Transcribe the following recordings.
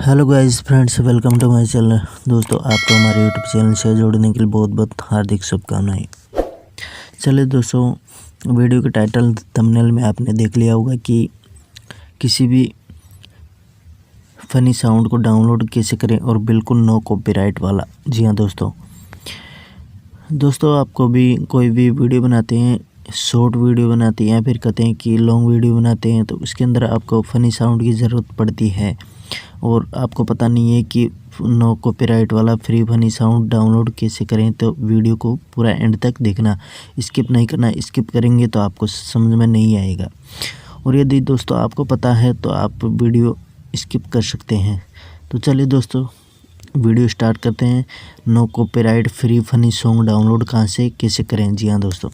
Hello guys friends, welcome to my channel. दोस्तों, आपको हमारे यूट्यूब चैनल से जोड़ने के लिए बहुत बहुत हार्दिक शुभकामनाएं। चलिए दोस्तों, वीडियो के टाइटल थंबनेल में आपने देख लिया होगा कि किसी भी फनी साउंड को डाउनलोड कैसे करें और बिल्कुल नो कॉपीराइट वाला। जी हाँ दोस्तों आपको भी कोई भी वीडियो बनाते हैं, शॉर्ट वीडियो बनाते हैं या फिर कहते हैं कि लॉन्ग वीडियो बनाते हैं, तो उसके अंदर आपको फ़नी साउंड की ज़रूरत पड़ती है और आपको पता नहीं है कि नो कॉपीराइट वाला फ्री फनी साउंड डाउनलोड कैसे करें। तो वीडियो को पूरा एंड तक देखना, स्किप नहीं करना। स्किप करेंगे तो आपको समझ में नहीं आएगा, और यदि दोस्तों आपको पता है तो आप वीडियो स्किप कर सकते हैं। तो चलिए दोस्तों, वीडियो स्टार्ट करते हैं। No copyright free funny song download कहाँ से कैसे करें। जी हाँ दोस्तों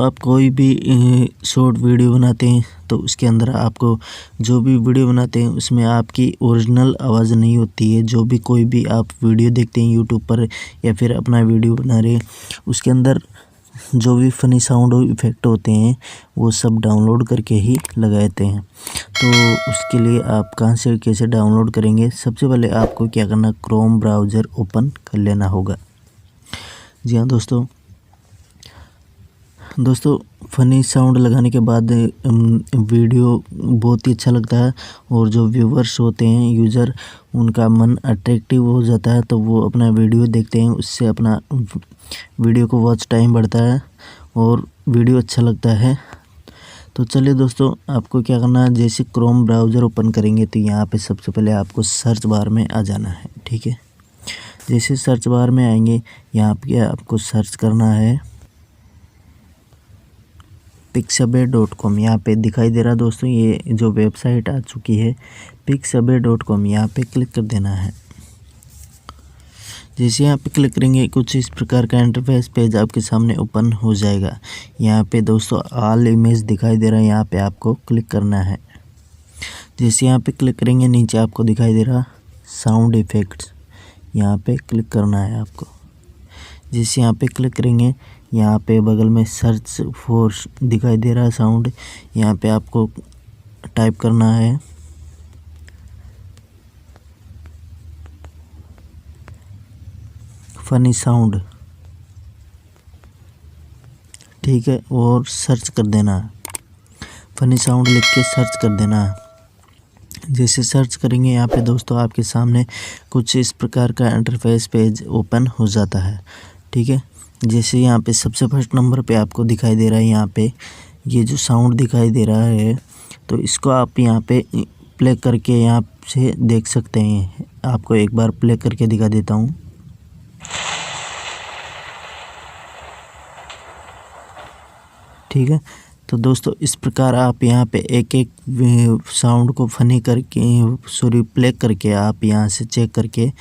आप कोई भी शॉर्ट वीडियो बनाते हैं तो उसके अंदर आपको जो भी वीडियो बनाते हैं उसमें आपकी ओरिजिनल आवाज़ नहीं होती है। जो भी कोई भी आप वीडियो देखते हैं यूट्यूब पर या फिर अपना वीडियो बना रहे हैं, उसके अंदर जो भी फ़नी साउंड और इफ़ेक्ट होते हैं वो सब डाउनलोड करके ही लगाते हैं। तो उसके लिए आप कहाँ से कैसे डाउनलोड करेंगे, सबसे पहले आपको क्या करना, क्रोम ब्राउज़र ओपन कर लेना होगा। जी हाँ दोस्तों फ़नी साउंड लगाने के बाद वीडियो बहुत ही अच्छा लगता है और जो व्यूवर्स होते हैं, यूज़र, उनका मन अट्रैक्टिव हो जाता है, तो वो अपना वीडियो देखते हैं। उससे अपना वीडियो को वॉच टाइम बढ़ता है और वीडियो अच्छा लगता है। तो चलिए दोस्तों, आपको क्या करना है, जैसे क्रोम ब्राउज़र ओपन करेंगे तो यहाँ पे सबसे पहले आपको सर्च बार में आ जाना है। ठीक है, जैसे सर्च बार में आएंगे, यहाँ पे आपको सर्च करना है pixabay.com। यहाँ पे दिखाई दे रहा है दोस्तों, ये जो वेबसाइट आ चुकी है pixabay.com। यहाँ पे क्लिक कर देना है। जैसे यहाँ पे क्लिक करेंगे, कुछ इस प्रकार का इंटरफेस पेज आपके सामने ओपन हो जाएगा। यहाँ पे दोस्तों ऑल इमेज दिखाई दे रहा है, यहाँ पे आपको क्लिक करना है। जैसे यहाँ पे क्लिक करेंगे, नीचे आपको दिखाई दे रहा साउंड इफ़ेक्ट्स, यहाँ पे क्लिक करना है आपको। जैसे यहाँ पे क्लिक करेंगे, यहाँ पे बगल में सर्च फॉर दिखाई दे रहा है साउंड, यहाँ पे आपको टाइप करना है फनी साउंड। ठीक है, और सर्च कर देना, फनी साउंड लिख के सर्च कर देना। जैसे सर्च करेंगे, यहाँ पे दोस्तों आपके सामने कुछ इस प्रकार का इंटरफेस पेज ओपन हो जाता है। ठीक है, जैसे यहाँ पे सबसे फर्स्ट नंबर पे आपको दिखाई दे रहा है, यहाँ पे ये जो साउंड दिखाई दे रहा है, तो इसको आप यहाँ पे प्ले करके यहाँ से देख सकते हैं। आपको एक बार प्ले करके दिखा देता हूँ। ठीक है, तो दोस्तों इस प्रकार आप यहाँ पे एक एक साउंड को फनी करके प्ले करके आप यहाँ से चेक करके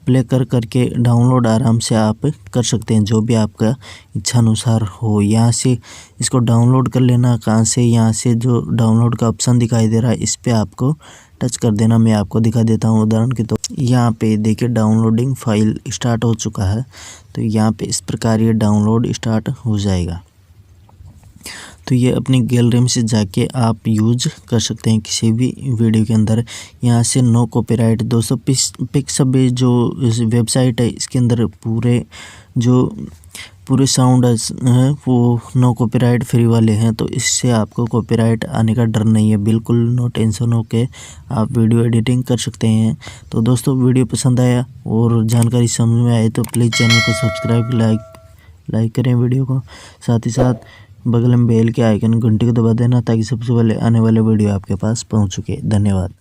प्ले करके डाउनलोड आराम से आप कर सकते हैं, जो भी आपका इच्छा अनुसार हो। यहाँ से इसको डाउनलोड कर लेना। कहाँ से, यहाँ से जो डाउनलोड का ऑप्शन दिखाई दे रहा है, इस पर आपको टच कर देना। मैं आपको दिखा देता हूँ उदाहरण के तौर यहाँ पे देखिए डाउनलोडिंग फाइल स्टार्ट हो चुका है। तो यहाँ पे इस प्रकार ये डाउनलोड स्टार्ट हो जाएगा। तो ये अपनी गैलरी में से जाके आप यूज कर सकते हैं किसी भी वीडियो के अंदर। यहाँ से नो कॉपीराइट। दोस्तों पिक्साबे जो वेबसाइट है, इसके अंदर पूरे साउंड है वो नो कॉपीराइट फ्री वाले हैं। तो इससे आपको कॉपीराइट आने का डर नहीं है, बिल्कुल नो टेंशन हो के आप वीडियो एडिटिंग कर सकते हैं। तो दोस्तों वीडियो पसंद आया और जानकारी समझ में आए तो प्लीज़ चैनल को सब्सक्राइब लाइक करें वीडियो को। साथ ही साथ बगल में बेल के आइकन घंटी को दबा देना, ताकि सबसे पहले आने वाले वीडियो आपके पास पहुंच चुके। धन्यवाद।